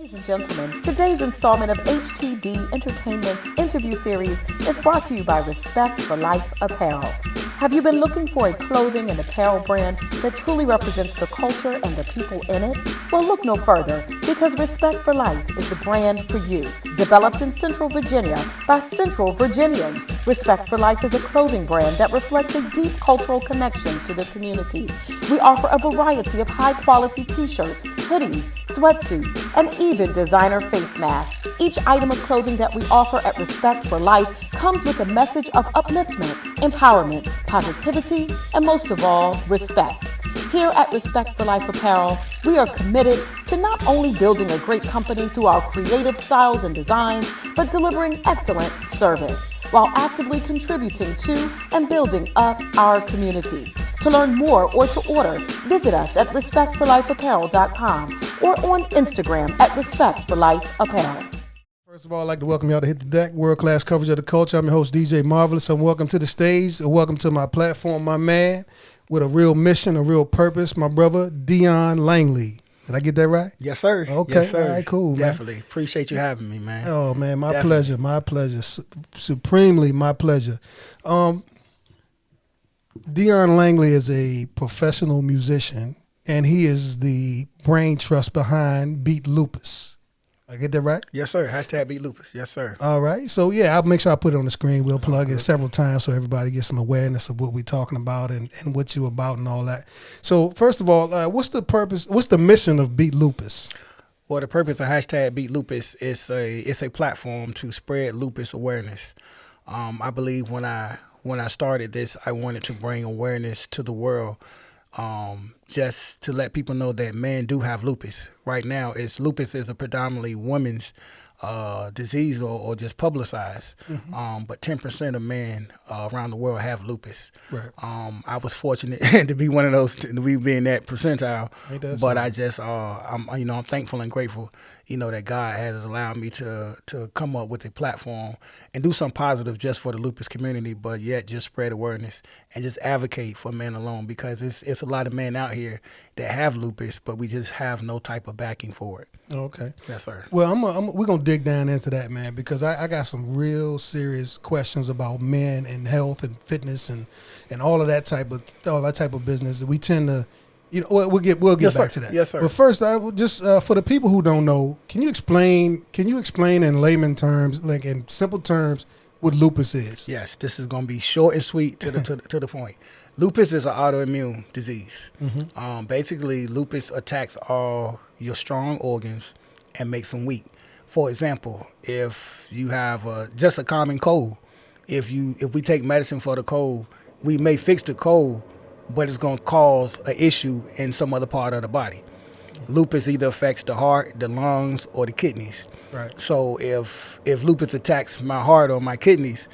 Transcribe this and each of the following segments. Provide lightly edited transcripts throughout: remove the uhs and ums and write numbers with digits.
Ladies and gentlemen, today's installment of HTD Entertainment's interview series is brought to you by Respect for Life Apparel. Have you been looking for a clothing and apparel brand that truly represents the culture and the people in it? Well, look no further, because Respect for Life is the brand for you. Developed in Central Virginia by Central Virginians, Respect for Life is a clothing brand that reflects a deep cultural connection to the community. We offer a variety of high-quality t-shirts, hoodies, sweatsuits, and even designer face masks. Each item of clothing that we offer at Respect for Life comes with a message of upliftment, empowerment, positivity, and most of all, respect. Here at Respect for Life Apparel, we are committed to not only building a great company through our creative styles and designs, but delivering excellent service while actively contributing to and building up our community. To learn more or to order, visit us at respectforlifeapparel.com or on Instagram at Respect for Life Apparel. First of all, I'd like to welcome y'all to Hit the Deck, world-class coverage of the culture. I'm your host, DJ Marvelous, and welcome to the stage. Welcome to my platform, my man, with a real mission, a real purpose, my brother, Dion Langley. Did I get that right? Yes, sir. Okay, yes, sir. All right, cool, man. Definitely. Appreciate you having me, man. Oh, man, my pleasure, supremely my pleasure. Dion Langley is a professional musician, and he is the brain trust behind Beat Lupus. I get that right? Yes, sir. Hashtag Beat Lupus. Yes, sir. All right. So, yeah, I'll make sure I put it on the screen. We'll plug it several times so everybody gets some awareness of what we're talking about and what you're about and all that. So, first of all, what's the purpose, what's the mission of Beat Lupus? Well, the purpose of hashtag Beat Lupus is it's a platform to spread lupus awareness. I believe when I started this, I wanted to bring awareness to the world, just to let people know that men do have lupus. Right now, lupus is a predominantly women's disease or just publicized. Mm-hmm. But 10% of men around the world have lupus. Right. I was fortunate to be one of those, to be in that percentile. But I just, I'm thankful and grateful, that God has allowed me to come up with a platform and do something positive just for the lupus community, but yet just spread awareness and just advocate for men alone, because it's a lot of men out here that have lupus, but we just have no type of backing for it. Okay. Yes, sir. Well, we're going to dig down into that, man, because I got some real serious questions about men and health and fitness and all that type of business that we tend to, we'll get Yes, back sir. to that. Yes, sir. But first, I would just for the people who don't know, can you explain in layman terms, like in simple terms, what lupus is? Yes, this is going to be short and sweet to the point. Lupus is an autoimmune disease. Mm-hmm. Basically, lupus attacks all your strong organs and makes them weak. For example, if you have just a common cold, if we take medicine for the cold, we may fix the cold, but it's going to cause an issue in some other part of the body. Lupus either affects the heart, the lungs, or the kidneys. Right. So if lupus attacks my heart or my kidneys,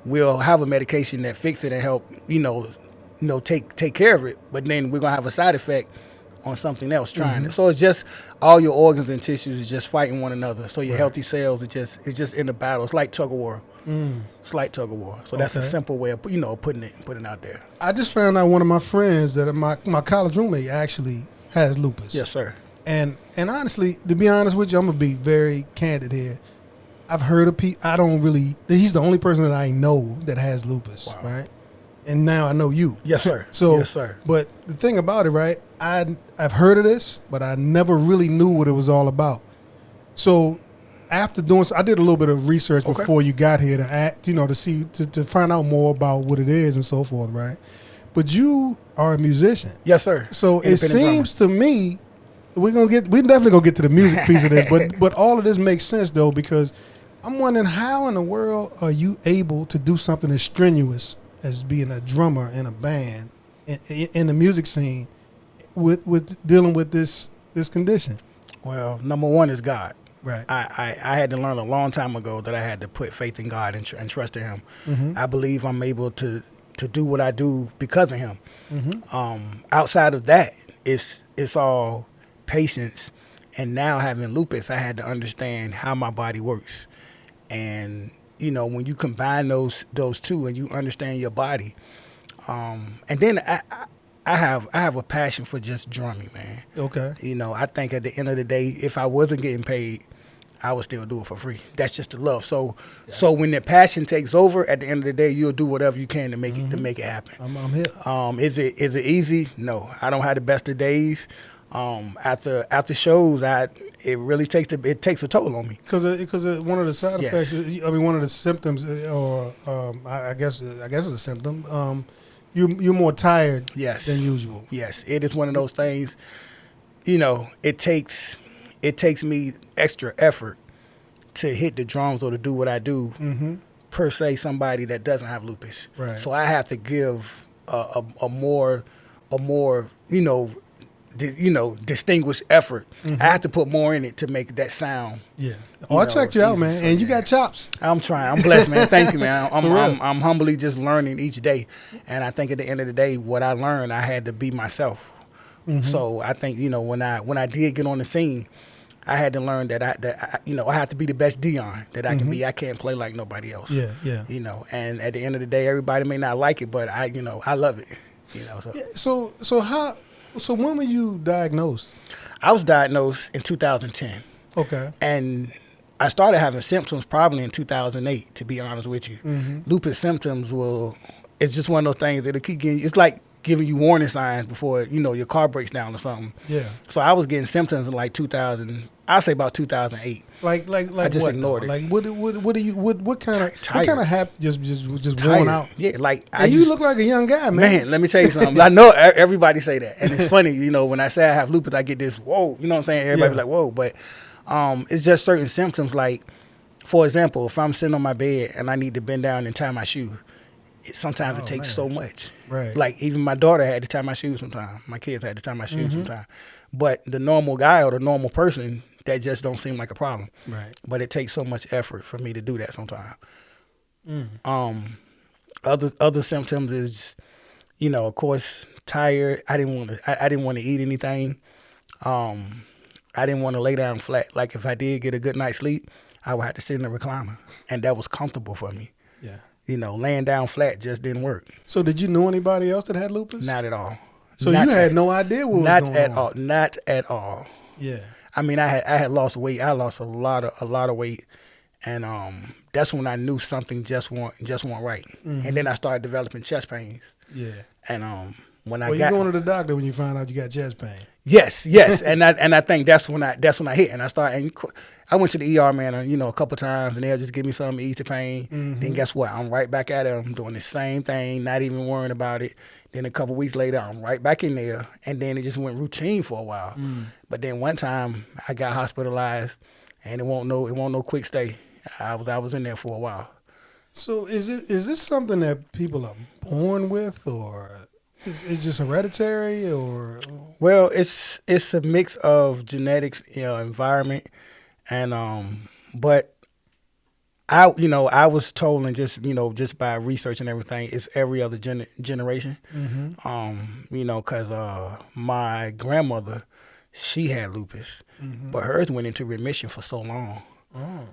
we'll have a medication that fix it and help, take care of it. But then we're gonna have a side effect on something else trying it. So it's just all your organs and tissues is just fighting one another. So your healthy cells it's just in the battle. It's like tug of war. It's like tug of war. So that's a simple way of putting it out there. I just found out one of my friends that my college roommate actually has lupus. Yes, sir. And honestly, to be honest with you, I'm gonna be very candid here. I've heard of people. He's the only person that I know that has lupus, right? And now I know you. Yes, sir. Yes, sir. But the thing about it, right? I've heard of this, but I never really knew what it was all about. So after doing, I did a little bit of research before you got here to find out more about what it is and so forth, right? But you are a musician. Yes, sir. So it seems to me we're definitely gonna get to the music piece of this, but all of this makes sense though, because I'm wondering how in the world are you able to do something as strenuous as being a drummer in a band in the music scene with dealing with this condition? Well, number one is God. Right. I had to learn a long time ago that I had to put faith in God and trust in Him. Mm-hmm. I believe I'm able to do what I do because of Him. Mm-hmm. Outside of that, it's all patience. And now having lupus, I had to understand how my body works. And when you combine those two and you understand your body, and then I have a passion for just drumming, man. Okay. You know, I think at the end of the day, if I wasn't getting paid, I would still do it for free. That's just the love. So when the passion takes over, at the end of the day, you'll do whatever you can to make it happen. I'm here. Is it easy? No, I don't have the best of days. After shows, it really takes a toll on me. Because one of the side Yes. effects, I mean, one of the symptoms, or I guess it's a symptom. You're more tired than usual. Yes, it is one of those things. You know, it takes me extra effort to hit the drums or to do what I do. Per se, somebody that doesn't have lupus. Right. So I have to give a more distinguished effort. I have to put more in it to make that sound. Yeah. Oh, I checked you out, man, and you got chops. I'm trying. I'm blessed, man. Thank you, man. For real. I'm humbly just learning each day, and I think at the end of the day, what I learned, I had to be myself. So I think when I did get on the scene, I had to learn that I have to be the best Dion that I can be. I can't play like nobody else. Yeah, yeah. And at the end of the day, everybody may not like it, but I love it. So. Yeah, so when were you diagnosed? I was diagnosed in 2010. Okay. And I started having symptoms probably in 2008, to be honest with you. Lupus symptoms it's just one of those things that'll keep getting, it's like giving you warning signs before, your car breaks down or something. Yeah. So I was getting symptoms in like 2000, I'd say about 2008. Like I just what, ignored though? it. Like what kind of happened? Just Tired. worn out. Yeah, like You look like a young guy, man. Man, let me tell you something. I know everybody say that, and it's funny. When I say I have lupus, I get this whoa. You know what I'm saying? Everybody be like whoa, but it's just certain symptoms. Like, for example, if I'm sitting on my bed and I need to bend down and tie my shoe, sometimes it takes so much. Right. Like even my daughter had to tie my shoes sometimes. My kids had to tie my shoes sometimes. But the normal guy or the normal person, that just don't seem like a problem. Right. But it takes so much effort for me to do that sometimes. Other symptoms is, of course, tired. I didn't want to eat anything. I didn't want to lay down flat. Like if I did get a good night's sleep, I would have to sit in a recliner, and that was comfortable for me. Yeah. Laying down flat just didn't work. So did you know anybody else that had lupus? Not at all. So you had no idea what was going on? Not at all. Not at all. Yeah. I mean, I had lost weight. I lost a lot of weight, and that's when I knew something just weren't right. And then I started developing chest pains. Yeah. And when you going to the doctor when you find out you got chest pain? Yes, and I think that's when I hit, and I started. And I went to the ER, man, a couple times, and they'll just give me something to ease the pain. Then guess what? I'm right back at it. I'm doing the same thing, not even worrying about it. Then a couple weeks later, I'm right back in there, and then it just went routine for a while. But then one time I got hospitalized, and it won't no quick stay. I was in there for a while. So is this something that people are born with, or is just hereditary, or? Well, it's a mix of genetics, environment, and but I was told, and just by research and everything, it's every other generation. Because my grandmother, she had lupus, but hers went into remission for so long.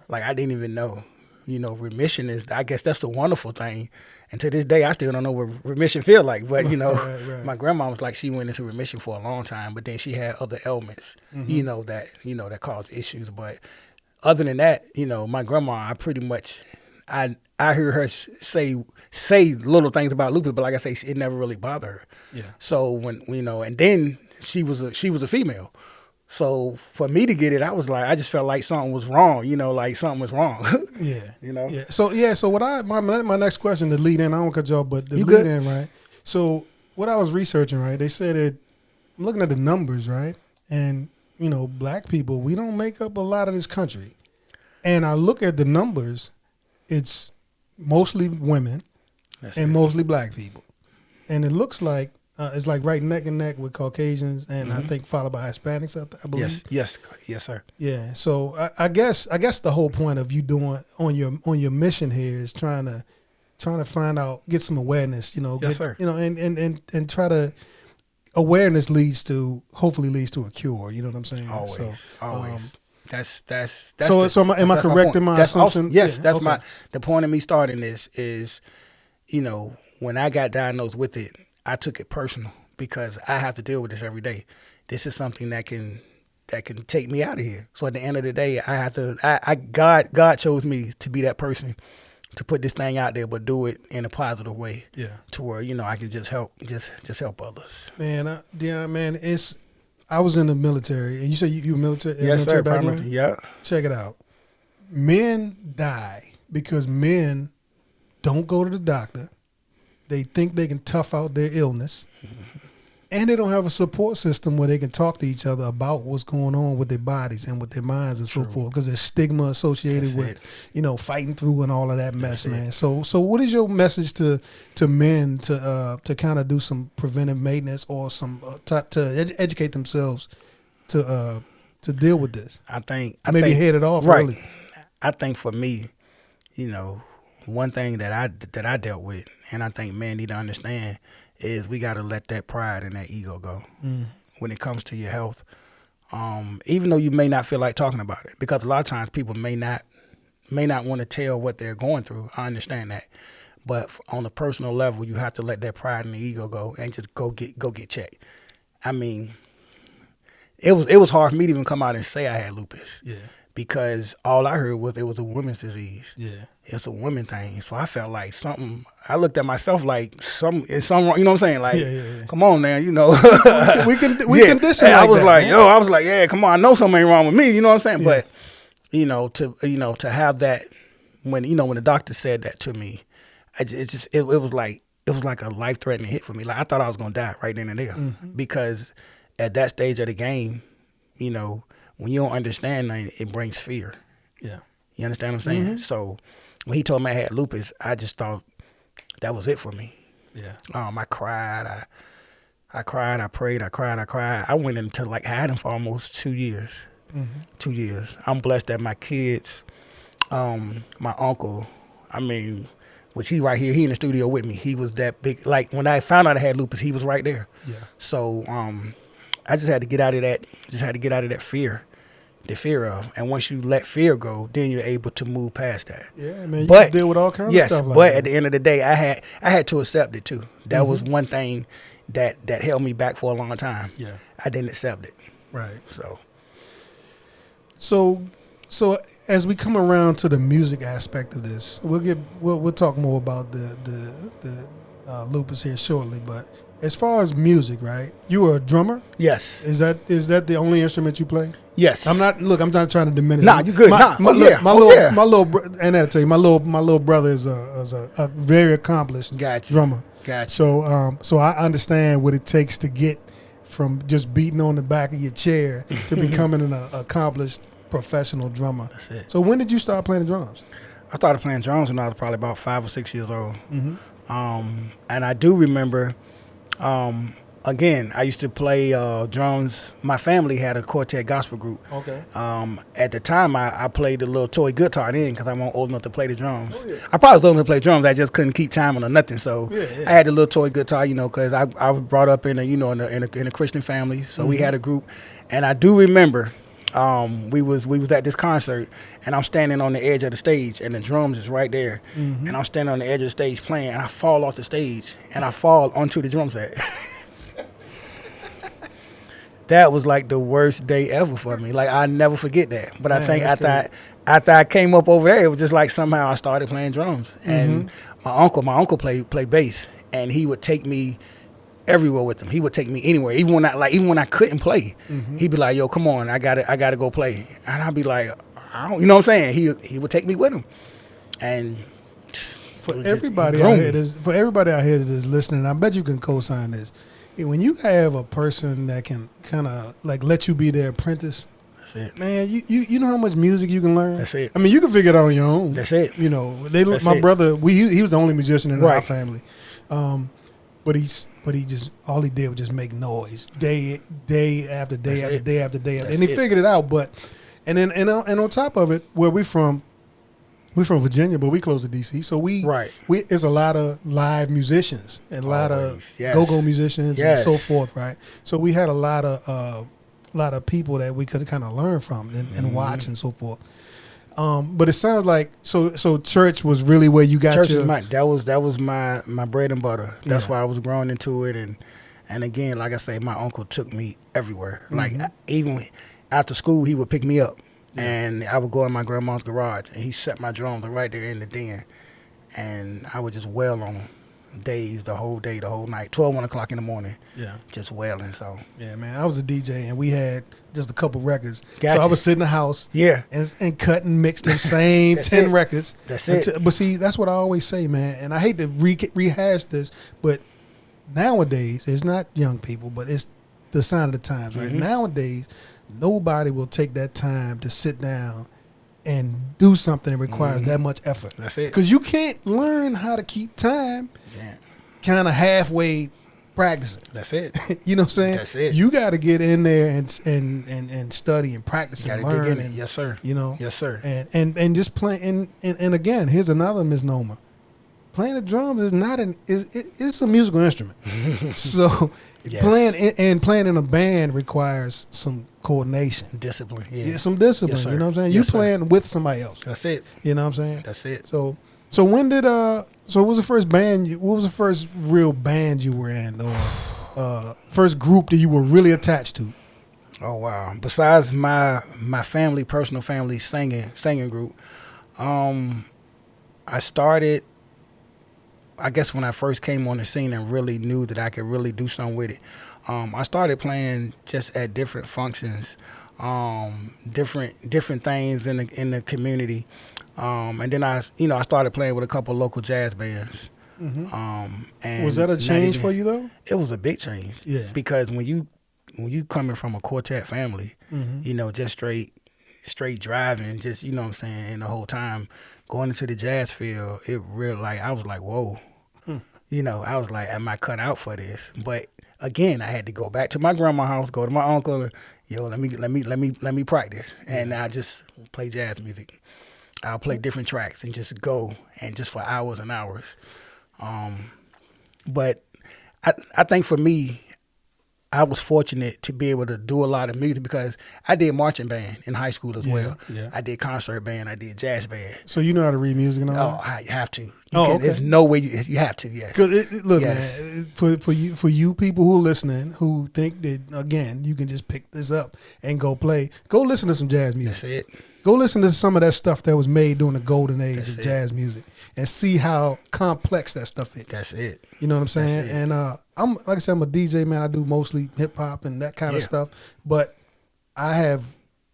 Like I didn't even know. Remission is, I guess that's the wonderful thing. And to this day, I still don't know what remission feel like. But, right. My grandma was like, she went into remission for a long time, but then she had other ailments, that caused issues. But other than that, my grandma, I pretty much, I hear her say little things about lupus, but like I say, it never really bothered her. Yeah. So when, and then she was a female. So for me to get it, I was like, I just felt like something was wrong, like something was wrong. Yeah. Yeah. So what my next question to lead in, I don't cut you off, but the You lead good? in, right? So what I was researching, right? They said that I'm looking at the numbers, right? And black people, we don't make up a lot of this country. And I look at the numbers, it's mostly women and mostly black people. And it looks like it's like right neck and neck with Caucasians, and I think followed by Hispanics, I believe. Yes, sir. Yeah. So I guess the whole point of you doing on your mission here is trying to find out, get some awareness, Yes, sir. And try to awareness hopefully leads to a cure. You know what I'm saying? Always. That's so am I correct in my assumption? Also, yes, Yeah, that's okay. the point of me starting this is, when I got diagnosed with it, I took it personal because I have to deal with this every day. This is something that can take me out of here. So at the end of the day, I have to. God chose me to be that person to put this thing out there, but do it in a positive way. Yeah. To where I can just help others. Man, Dion, man, I was in the military, and you said you were military. Yes, military sir. background? Yeah. Check it out. Men die because men don't go to the doctor. They think they can tough out their illness. And they don't have a support system where they can talk to each other about what's going on with their bodies and with their minds and so forth. Because there's stigma associated with, fighting through and all of that mess, man. So what is your message to men to kind of do some preventive maintenance or some to educate themselves to deal with this? I think head it off right. early. I think for me, one thing that I dealt with, and I think men need to understand, is we got to let that pride and that ego go when it comes to your health. Even though you may not feel like talking about it, because a lot of times people may not want to tell what they're going through. I understand that, but on a personal level, you have to let that pride and the ego go and just go get checked. I mean, it was hard for me to even come out and say I had lupus. Yeah. Because all I heard was it was a women's disease. Yeah. It's a women thing. So I felt like something. I looked at myself like it's something wrong. You know what I'm saying? Like, come on, man. We condition. I was like, yeah, come on. I know something ain't wrong with me. You know what I'm saying? Yeah. But to have that when the doctor said that to me, it was like a life threatening hit for me. Like I thought I was gonna die right then and there because at that stage of the game, when you don't understand that, it brings fear. Yeah. You understand what I'm saying? So when he told me I had lupus, I just thought that was it for me. Yeah. I cried. I cried. I prayed. I cried. I went into like hiding for almost 2 years. 2 years. I'm blessed that my kids, my uncle, was he right here? He in the studio with me. He was that big. Like when I found out I had lupus, he was right there. Yeah. So I just had to get out of that. Just had to get out of that fear. The fear of, and once you let fear go, then you're able to move past that. Yeah, man. You can deal with all kinds of stuff like that. But at the end of the day, I had to accept it too. That was one thing that held me back for a long time. Yeah, I didn't accept it. Right. So So as we come around to the music aspect of this, we'll talk more about the lupus here shortly. But as far as music, right? You were a drummer. Yes. Is that the only instrument you play? Yes. I'm not trying to diminish. Nah, you good. My little brother is a very accomplished drummer. Gotcha. So I understand what it takes to get from just beating on the back of your chair to becoming an accomplished professional drummer. That's it. So when did you start playing the drums? I started playing drums when I was probably about 5 or 6 years old. Mm-hmm. And I do remember, again, I used to play drums. My family had a quartet gospel group. Okay. At the time, I played the little toy guitar then because I wasn't old enough to play the drums. Oh, yeah. I probably was old enough to play drums. I just couldn't keep timing or nothing. So I had the little toy guitar, because I was brought up in a Christian family. So we had a group, and I do remember. We was at this concert, and I'm standing on the edge of the stage, and the drums is right there, and I'm standing on the edge of the stage playing, and I fall off the stage, and I fall onto the drum set. That was like the worst day ever for me. Like I never forget that. But I think after I came up over there, it was just like somehow I started playing drums, and my uncle played bass, and he would take me everywhere with him. He would take me anywhere, even when I couldn't play. He'd be like, "Yo, come on, I gotta go play," and I'd be like, "I don't," you know what I'm saying? He would take me with him, and for everybody out here that is listening, I bet you can co-sign this. When you have a person that can kind of like let you be their apprentice, that's it, man. You know how much music you can learn. That's it. I mean, you can figure it out on your own. That's it. My brother, he was the only musician in our family, but he just all he did was just make noise day after day after day after day, and he figured it out. But and on top of it, where we're from Virginia, but we close to DC, so we it's a lot of live musicians and a lot of go-go musicians and so forth, right? So we had a lot of people that we could kind of learn from and watch and so forth. But it sounds like so church was really where you got church. That was my bread and butter. That's why I was growing into it, And again, like I say, my uncle took me everywhere. Like even after school, he would pick me up, and I would go in my grandma's garage, and he set my drums right there in the den, and I would just wail on days, the whole day, the whole night, 12, 1 o'clock in the morning. Yeah. Just wailing. So Yeah, man. I was a DJ, and we had just a couple records. Gotcha. So I would sit in the house yeah, and cut and mix the same 10 records. That's it. But see, that's what I always say, man. And I hate to rehash this, but nowadays, it's not young people, but it's the sign of the times, right? Nowadays, nobody will take that time to sit down and do something that requires that much effort. That's it. Because you can't learn how to keep time kind of halfway practicing. That's it. You know what I'm saying? That's it. You got to get in there and study and practice and Gotta dig learn. in it. And, Yes, sir. You know? Yes, sir. And just play. And again, here's another misnomer. Playing the drums is not it's a musical instrument. So playing in a band requires some coordination. Discipline. Yeah. Yeah, some discipline. Yes, sir. You know what I'm saying? Yes, you playing with somebody else. That's it. You know what I'm saying? That's it. So when did what was the first band? What was the first real band you were in, or first group that you were really attached to? Oh wow! Besides my personal family singing group, I started. I guess when I first came on the scene and really knew that I could really do something with it, I started playing just at different functions, different things in the community, and then I started playing with a couple local jazz bands. And Was that a change for you though? It was a big change. Yeah. Because when you coming from a quartet family, just straight driving, just you know what I'm saying, and the whole time going into the jazz field, it really I was like, whoa. I was like, am I cut out for this? But again, I had to go back to my grandma's house, go to my uncle, let me practice. And I just play jazz music. I'll play different tracks and just go and just for hours and hours. But I think for me, I was fortunate to be able to do a lot of music because I did marching band in high school as well. Yeah. I did concert band. I did jazz band. So you know how to read music and all Oh, that? you have to. Okay. There's no way you have to. Yeah. Because look, Yes. man, for you people who are listening who think that again you can just pick this up and go play, go listen to some jazz music. That's it. Go listen to some of that stuff that was made during the golden age That's of it. jazz music and see how complex that stuff is. That's it. You know what I'm saying? That's it. And I'm like I said, I'm a DJ, man. I do mostly hip hop and that kind of Yeah. stuff. But I have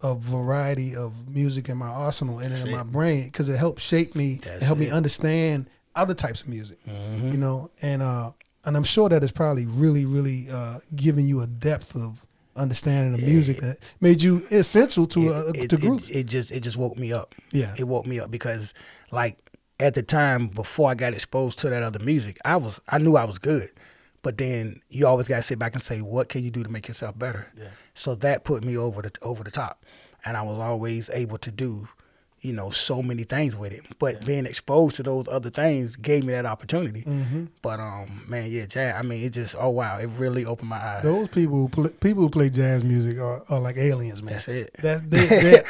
a variety of music in my arsenal and in my brain because it helps shape me and help me understand other types of music. Mm-hmm. You know, and I'm sure that it's probably really, really giving you a depth of understanding of music that made you essential to groups. It just woke me up. Yeah. It woke me up because at the time before I got exposed to that other music, I knew I was good. But then you always got to sit back and say, what can you do to make yourself better? Yeah. So that put me over the top. And I was always able to do, so many things with it. But being exposed to those other things gave me that opportunity. Mm-hmm. But, man, yeah, jazz, I mean, it just, oh, wow, it really opened my eyes. Those people who play jazz music are like aliens, man. That's it.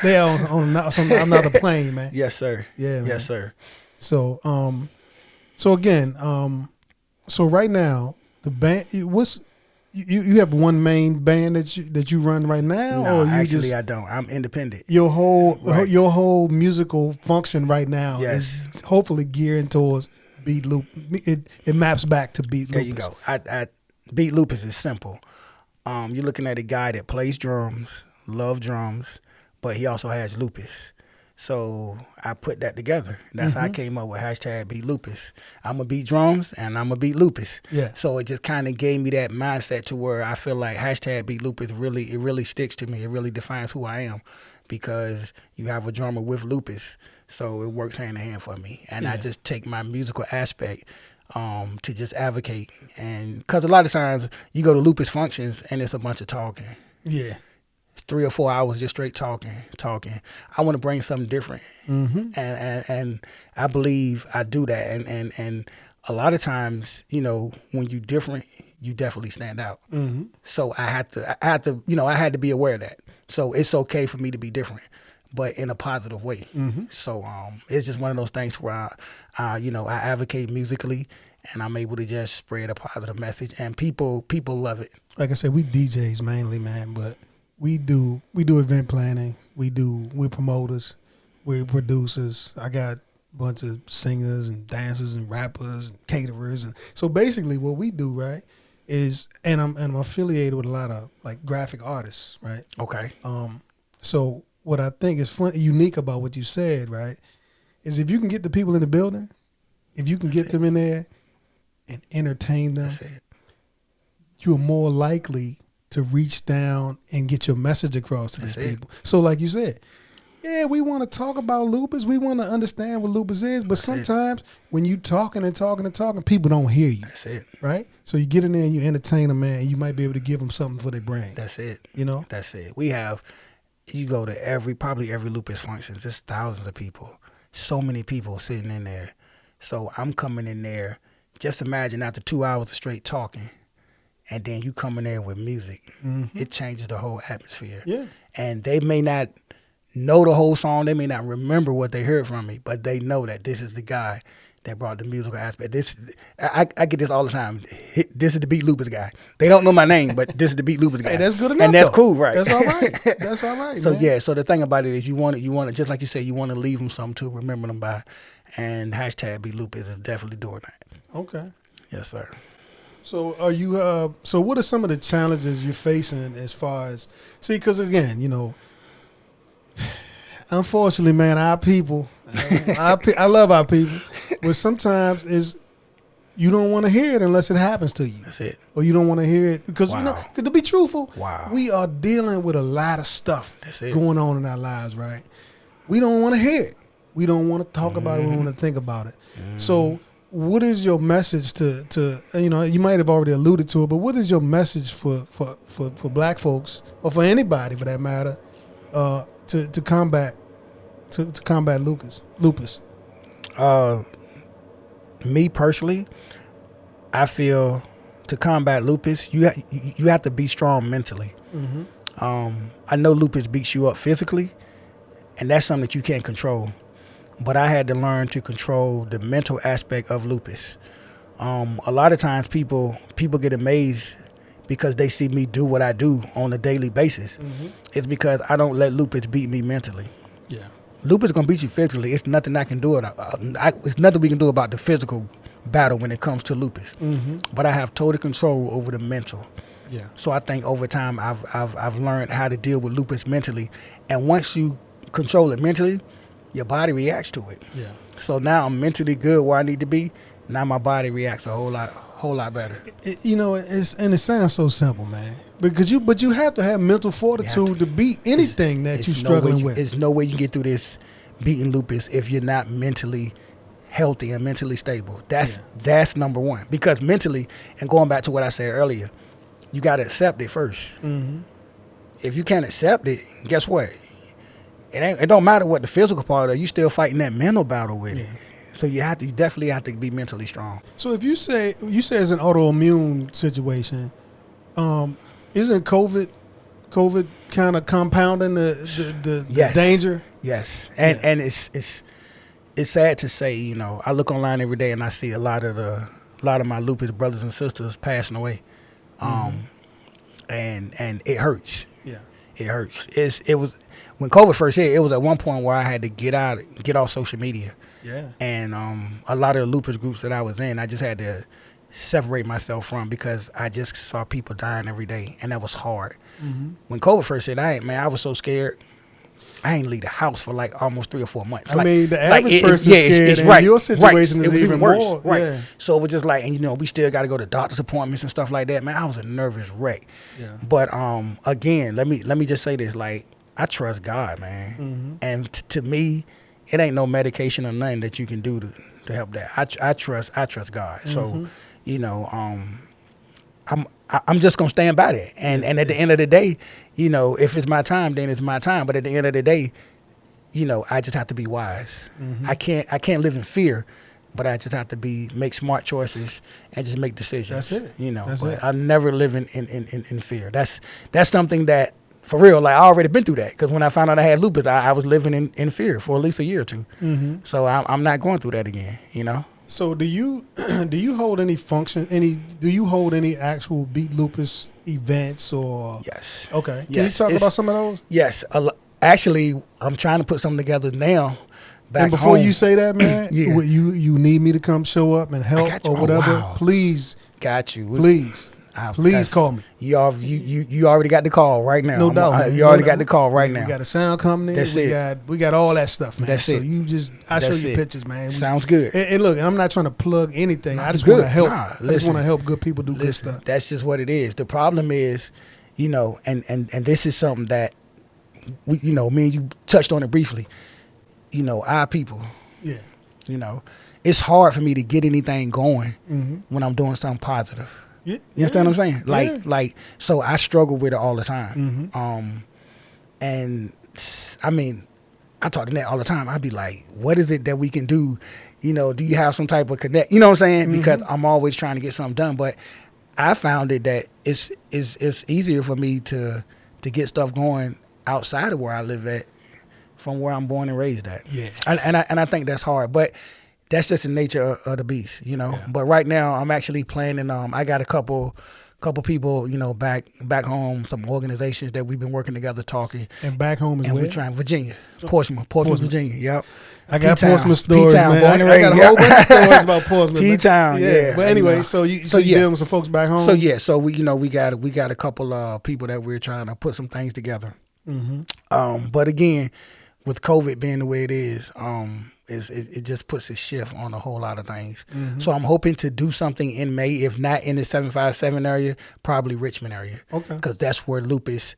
They're on another plane, man. Yes, sir. Yeah, man. Yes, sir. So again, so right now the band, you have one main band that you run right now, No, or you actually, I don't. I'm independent. your Right. whole musical function right now Yes. is hopefully gearing towards Beat Loop. It maps back to Beat There Lupus. you go. I Beat Lupus is simple. You're looking at a guy that plays drums, love drums, but he also has lupus. So I put that together. That's how I came up with #BeatLupus. I'm going to beat drums and I'm going to beat lupus. Yeah. So it just kind of gave me that mindset to where I feel like #BeatLupus really sticks to me. It really defines who I am because you have a drummer with lupus. So it works hand in hand for me. And I just take my musical aspect to just advocate. And because a lot of times you go to lupus functions and it's a bunch of talking. Yeah. 3 or 4 hours just straight talking. I want to bring something different, and I believe I do that. And a lot of times, when you different, you definitely stand out. So I had to be aware of that. So it's okay for me to be different. but in a positive way. So it's just one of those things where I advocate musically, and I'm able to just spread a positive message, and people love it. Like I said, we DJs mainly, man, but we do event planning. We're promoters. We're producers. I got a bunch of singers and dancers and rappers and caterers, and so basically what we do, right, is and I'm affiliated with a lot of like graphic artists, right? Okay. So what I think is unique about what you said, right, is if you can get the people in the building, if you can get them in there and entertain them, you're more likely to reach down and get your message across to these people. So like you said, yeah, we want to talk about lupus. We want to understand what lupus is. But sometimes when you talking and talking and talking, people don't hear you. That's it. Right? So you get in there and you entertain them, man, and you might be able to give them something for their brain. That's it. You know? That's it. You go to probably every lupus function, there's thousands of people. So many people sitting in there. So I'm coming in there, just imagine after 2 hours of straight talking, and then you come in there with music. It changes the whole atmosphere. Yeah. And they may not know the whole song, they may not remember what they heard from me, but they know that this is the guy that brought the musical aspect. I get this all the time. This is the Beat Lupus guy. They don't know my name, but this is the Beat Lupus guy. Hey, that's good enough. And that's though. cool, right? That's all right. That's all right. So man. yeah, so the thing about it is you want to just like you said, you want to leave them something to remember them by, and hashtag Beat Lupus is definitely doing that. Okay. Yes, sir. So are you? So what are some of the challenges you're facing as far as because again, unfortunately, man, our people, I love our people, but sometimes you don't want to hear it unless it happens to you. That's it. Or you don't want to hear it because Wow. to be truthful, Wow. we are dealing with a lot of stuff That's it. going on in our lives, right? We don't want to hear it. We don't want to talk about it. We don't want to think about it. So what is your message to you might have already alluded to it, but what is your message for black folks or for anybody for that matter to combat lupus? Me personally, I feel to combat lupus, you have to be strong mentally. I know lupus beats you up physically, and that's something that you can't control. But I had to learn to control the mental aspect of lupus. A lot of times people get amazed because they see me do what I do on a daily basis. It's because I don't let lupus beat me mentally. Yeah. Lupus is gonna beat you physically. It's nothing I can do. It's nothing we can do about the physical battle when it comes to lupus. But I have total control over the mental. Yeah. So I think over time I've learned how to deal with lupus mentally, and once you control it mentally, your body reacts to it. Yeah. So now I'm mentally good where I need to be. Now my body reacts a whole lot better. It sounds so simple, man. But you have to have mental fortitude to beat anything that you're struggling with. There's no way you can get through this beating lupus if you're not mentally healthy and mentally stable. That's number one. Because mentally, and going back to what I said earlier, you got to accept it first. If you can't accept it, guess what? It don't matter what the physical part of, you still fighting that mental battle with it. So you definitely have to be mentally strong. So if you say it's an autoimmune situation, isn't COVID kind of compounding the danger? Yes, and it's sad to say. I look online every day and I see a lot of my lupus brothers and sisters passing away, and it hurts. Yeah, it hurts. It was when COVID first hit. It was at one point where I had to get off social media. Yeah, and a lot of the lupus groups that I was in, I just had to separate myself from because I just saw people dying every day, and that was hard. When COVID first hit, I was so scared. I ain't leave the house for like almost 3 or 4 months. The average person's scared, and your situation is even worse. More. Right. Yeah. So it was just like, and we still got to go to doctor's appointments and stuff like that. Man, I was a nervous wreck. Yeah. But again, let me just say this: like, I trust God, man, and to me, it ain't no medication or nothing that you can do to help that. I trust God. So, I'm just gonna stand by that. And at the end of the day, if it's my time, then it's my time. But at the end of the day, I just have to be wise. I can't live in fear, but I just have to make smart choices and just make decisions. That's it. That's it. I never live in fear. That's something that For real, like I already been through that. Because when I found out I had lupus, I was living in fear for at least a year or two. Mm-hmm. So I'm not going through that again, you know? So do you hold any do you hold any actual Beat Lupus events or? Yes. Okay. Can Yes. you talk about some of those? Yes. Actually, I'm trying to put something together now. Back And before home. you say that, man, Yeah. you need me to come show up and help got you. or whatever, Oh, wow. Please Got you. please call me. You already got the call right now. No doubt, man. You already got the call right Yeah, now. We got a sound company. That's we it. got all that stuff, man. That's so it. I show That's you it. pictures, man. Sounds good. And look, I'm not trying to plug anything. I just good. want to help. Nah, I just listen. want to help good people do good Listen, stuff. that's just what it is. The problem is, you know, and this is something that we, you know, me and you touched on it briefly. You know, our people. Yeah. You know, it's hard for me to get anything going Mm-hmm. when I'm doing something positive. Yeah. You understand what I'm saying? Yeah. Like, so I struggle with it all the time. Mm-hmm. And I mean, I talk to Nat all the time. I'd be like, what is it that we can do? You know, do you have some type of connect? You know what I'm saying? Mm-hmm. Because I'm always trying to get something done. But I found it that it's easier for me to get stuff going outside of where I live at from where I'm born and raised at. Yeah. And I think that's hard. But that's just the nature of the beast, you know. Yeah. But right now I'm actually planning. I got a couple people, you know, back home, some organizations that we've been working together, talking. And back home as And well. we're trying Virginia, Portsmouth, Virginia. Yep. I got P-Town. Portsmouth stories, P-Town, man. born and I got a raised. whole bunch of stories about Portsmouth. P-Town, yeah. But anyway, And, so you yeah. dealing with some folks back home. So we got a couple people that we're trying to put some things together. Mm-hmm. But again, with COVID being the way it is, it just puts a shift on a whole lot of things. Mm-hmm. So I'm hoping to do something in May, if not in the 757 area, probably Richmond area. Okay. Because that's where lupus.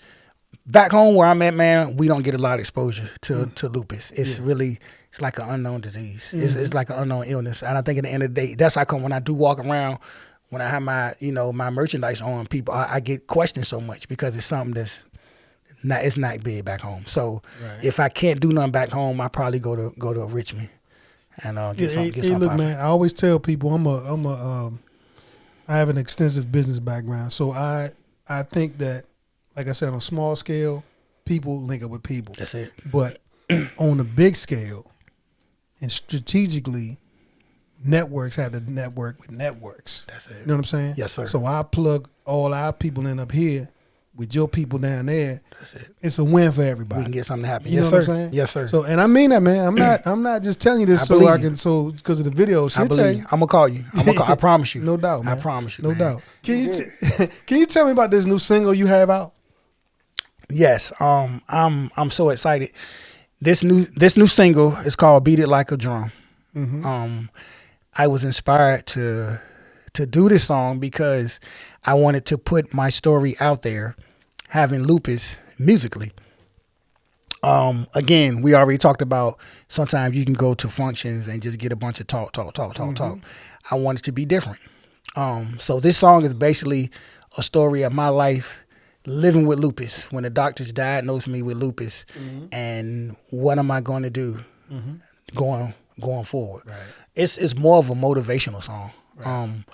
Back home where I'm at, man, we don't get a lot of exposure to lupus. It's really, it's like an unknown disease. It's like an unknown illness. And I think at the end of the day, that's how come when I do walk around, when I have my, you know, my merchandise on, people, I get questioned so much because it's something that's it's not big back home. So if I can't do nothing back home, I probably go to Richmond and get something. Look, man, I always tell people I have an extensive business background, so I think that, like I said, on a small scale, people link up with people. That's it. But on a big scale and strategically, networks have to network with networks. That's it. You know what I'm saying? Yes, sir. So I plug all our people in up here with your people down there. That's it. It's a win for everybody. We can get something to happen. You Yes, know sir. what I'm saying? Yes, sir. So, and I mean that, man. I'm not just telling you this because of the video. I She'll tell believe you. you. I'm gonna call you. I promise you. No doubt, man. I promise you. No man. doubt. Can you tell me about this new single you have out? Yes. I'm so excited. This new single is called "Beat It Like a Drum." Mm-hmm. I was inspired to do this song because I wanted to put my story out there, having lupus musically. Again, we already talked about sometimes you can go to functions and just get a bunch of talk. I want it to be different. So this song is basically a story of my life living with lupus. When the doctors diagnosed me with lupus, and what am I going to do going forward? Right. It's more of a motivational song. Right.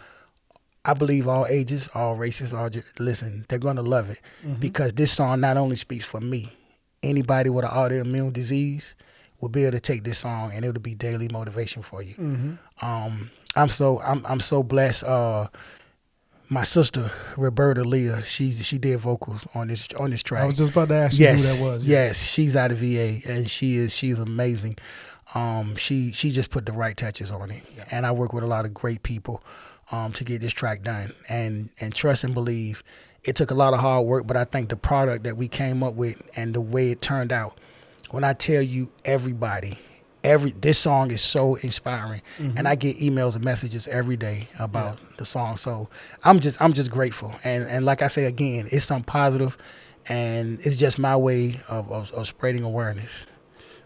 I believe all ages, all races, listen, they're going to love it because this song not only speaks for me, anybody with an autoimmune disease will be able to take this song and it'll be daily motivation for you. I'm so blessed. My sister Roberta Leah, she did vocals on this track. I was just about to ask you who that was. Yes, she's out of VA and she's amazing. She just put the right touches on it, and I work with a lot of great people to get this track done. And trust and believe, it took a lot of hard work, but I think the product that we came up with and the way it turned out. When I tell you, this song is so inspiring, and I get emails and messages every day about the song. So I'm just grateful, and like I say again, it's something positive, and it's just my way of spreading awareness.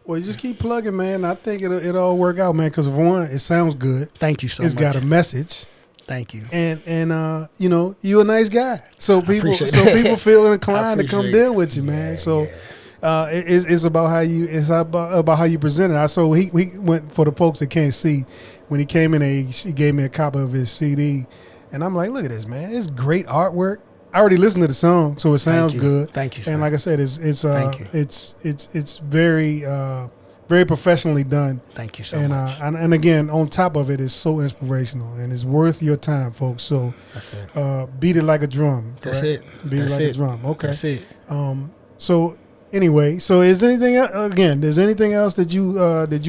Well, you just keep plugging, man. I think it'll all work out, man. Because for one, it sounds good. Thank you so much. It's got a message. Thank you. And you know, you're a nice guy. So people feel inclined to come deal with you, man. It's about how you present it. So he went, for the folks that can't see, when he came in, he gave me a copy of his CD, and I'm like, look at this, man. It's great artwork. I already listened to the song, so it sounds you. good. Thank you, sir. And like I said, Thank you. it's very very professionally done. Thank you so much. And again, on top of it, it's so inspirational and it's worth your time, folks. So That's it. beat it like a drum. That's correct? it. Beat That's it like it. a drum. Okay. That's it. So anyway, so is anything there's anything else that you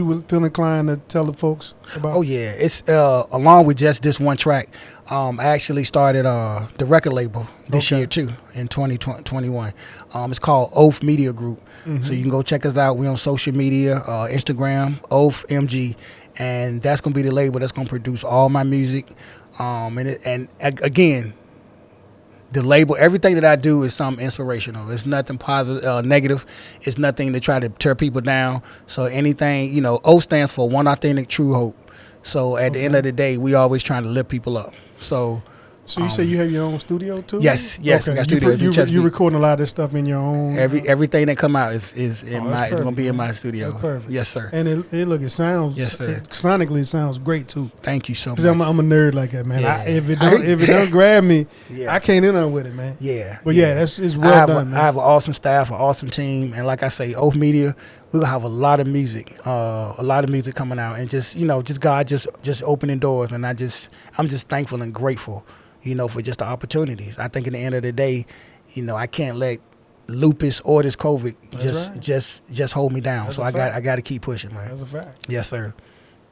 would feel inclined to tell the folks about? Oh yeah, it's along with just this one track. I actually started the record label this year too in 2021. It's called Oath Media Group. So you can go check us out. We're on social media, Instagram, Oath MG, and that's gonna be the label that's gonna produce all my music. Again, the label, everything that I do is something inspirational. It's nothing positive, negative. It's nothing to try to tear people down. So anything, O stands for One Authentic True Hope. So at the end of the day, we always trying to lift people up. So you say you have your own studio too? Yes, Okay. I got studios. You recording a lot of this stuff in your own. Everything that come out is in my. It's gonna be in my studio. That's perfect. Yes, sir. And it sounds. Yes, sir. Sonically, it sounds great too. Thank you so much. 'Cause I'm a nerd like that, man. Yeah. If it don't grab me, Yeah. I can't do nothing with it, man. Yeah. But it's well done, man. I have an awesome staff, an awesome team, and like I say, Oath Media, we're gonna have a lot of music coming out, and just God just opening doors, and I'm just thankful and grateful, for just the opportunities. I think at the end of the day, I can't let lupus or this COVID just hold me down. That's so a I fact. got to keep pushing, man. That's a fact. Yes, sir.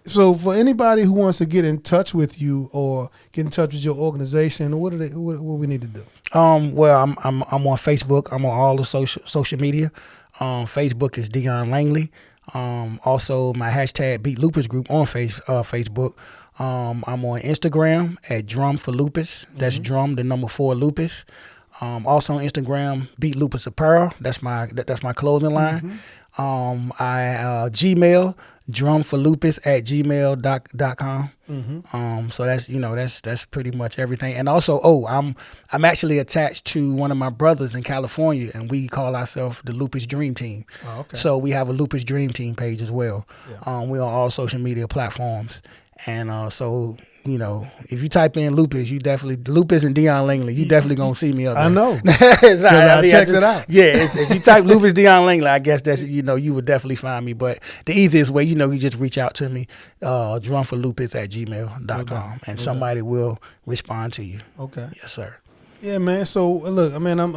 So for anybody who wants to get in touch with you or get in touch with your organization, what we need to do? Well, I'm on Facebook. I'm on all the social media. Facebook is Dion Langley. Also my hashtag Beat Lupus Group on Facebook. I'm on Instagram at Drum for Lupus. That's Drum, the number 4 Lupus. Also on Instagram, Beat Lupus Apparel. That's my clothing line. I Gmail, drumforlupus@gmail.com. So that's pretty much everything. And also, I'm actually attached to one of my brothers in California, and we call ourselves the Lupus Dream Team. Oh, okay. So we have a Lupus Dream Team page as well. Yeah. We're on all social media platforms. And if you type in Lupus, Lupus and Dion Langley, you definitely gonna see me up there. I know. I checked it out. Yeah, if you type Lupus Dion Langley, I guess that's you would definitely find me. But the easiest way, you just reach out to me, drumforlupus@gmail.com, and somebody will respond to you. Okay. Yes, sir. Yeah, man. So look, I mean, I'm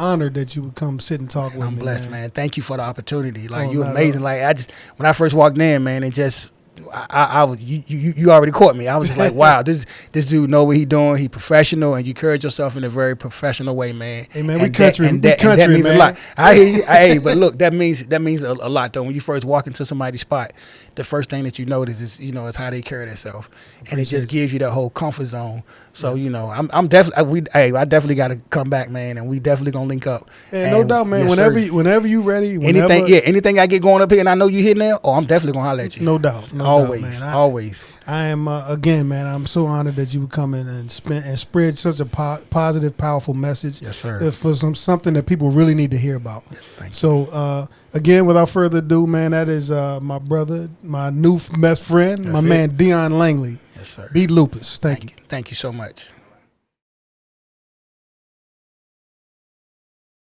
honored that you would come sit and talk with me. I'm blessed, man. Thank you for the opportunity. Like, Oh, you're not amazing. Like, when I first walked in, man, it just. I was you already caught me. I was just like, wow, this dude know what he doing. He professional, and you carried yourself in a very professional way, man. Hey, man, and we country, that means man. a lot. I hear you. Hey, but look, that means a lot though. When you first walk into somebody's spot, the first thing that you notice is is how they carry themselves, and it just gives you that whole comfort zone. So I'm definitely I definitely got to come back, man, and we definitely gonna link up. Yeah, no doubt, man. Yes, whenever you ready, anything I get going up here, and I know you hitting there, I'm definitely gonna holler at you. No doubt. Always, man. Always. I am again, man. I'm so honored that you would come in and spread such a positive, powerful message. Yes, sir. For something that people really need to hear about. Thank you. So again, without further ado, man, that is my brother, my new best friend, my man Dion Langley. Yes, sir. Beat Lupus. Thank you. Thank you so much.